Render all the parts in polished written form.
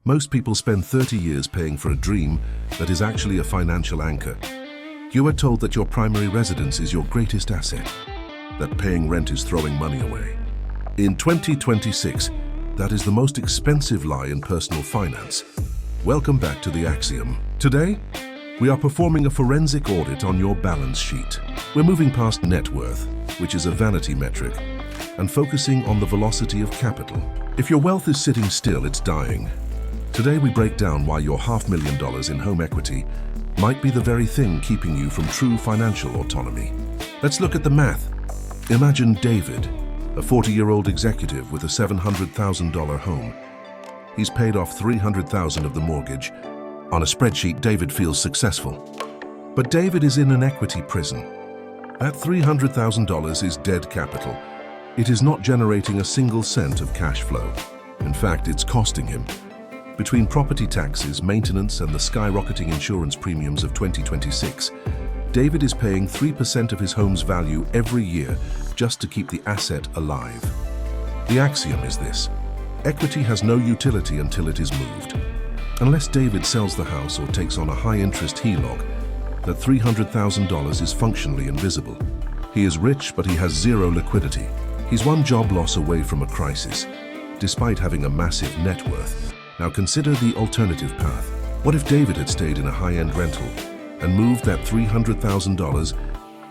Most people spend 30 years paying for a dream that is actually a financial anchor. You are told that your primary residence is your greatest asset, that paying rent is throwing money away. In 2026, that is the most expensive lie in personal finance. Welcome back to the Axiom. Today, we are performing a forensic audit on your balance sheet. We're moving past net worth, which is a vanity metric, and focusing on the velocity of capital. If your wealth is sitting still, it's dying. Today we break down why your $500,000 in home equity might be the very thing keeping you from true financial autonomy. Let's look at the math. Imagine David, a 40-year-old executive with a $700,000 home. He's paid off $300,000 of the mortgage. On a spreadsheet, David feels successful. But David is in an equity prison. That $300,000 is dead capital. It is not generating a single cent of cash flow. In fact, it's costing him. Between property taxes, maintenance, and the skyrocketing insurance premiums of 2026, David is paying 3% of his home's value every year just to keep the asset alive. The axiom is this: equity has no utility until it is moved. Unless David sells the house or takes on a high-interest HELOC, that $300,000 is functionally invisible. He is rich, but he has zero liquidity. He's one job loss away from a crisis, despite having a massive net worth. Now consider the alternative path. What if David had stayed in a high-end rental and moved that $300,000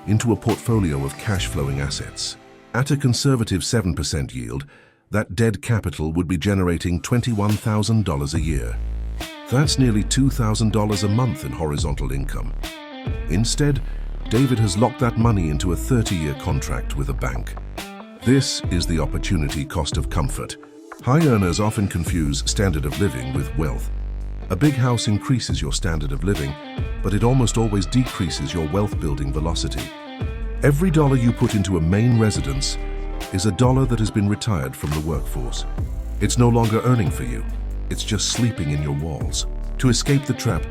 into a portfolio of cash-flowing assets? At a conservative 7% yield, that dead capital would be generating $21,000 a year. That's nearly $2,000 a month in horizontal income. Instead, David has locked that money into a 30-year contract with a bank. This is the opportunity cost of comfort. High earners often confuse standard of living with wealth. A big house increases your standard of living, but it almost always decreases your wealth-building velocity. Every dollar you put into a main residence is a dollar that has been retired from the workforce. It's no longer earning for you. It's just sleeping in your walls. To escape the trap,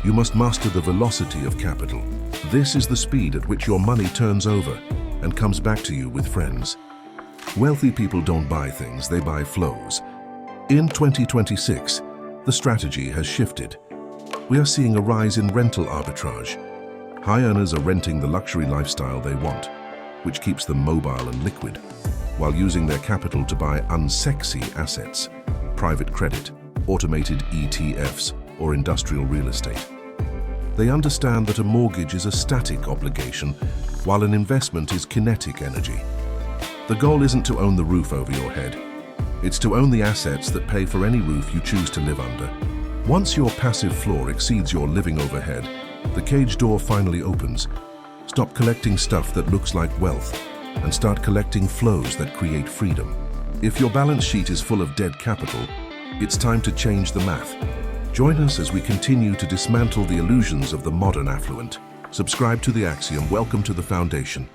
you must master the velocity of capital. This is the speed at which your money turns over and comes back to you with friends. Wealthy people don't buy things, they buy flows. In 2026, the strategy has shifted. We are seeing a rise in rental arbitrage. High earners are renting the luxury lifestyle they want, which keeps them mobile and liquid, while using their capital to buy unsexy assets, private credit, automated ETFs, or industrial real estate. They understand that a mortgage is a static obligation, while an investment is kinetic energy. The goal isn't to own the roof over your head. It's to own the assets that pay for any roof you choose to live under. Once your passive floor exceeds your living overhead, the cage door finally opens. Stop collecting stuff that looks like wealth and start collecting flows that create freedom. If your balance sheet is full of dead capital, it's time to change the math. Join us as we continue to dismantle the illusions of the modern affluent. Subscribe to the Axiom. Welcome to the foundation.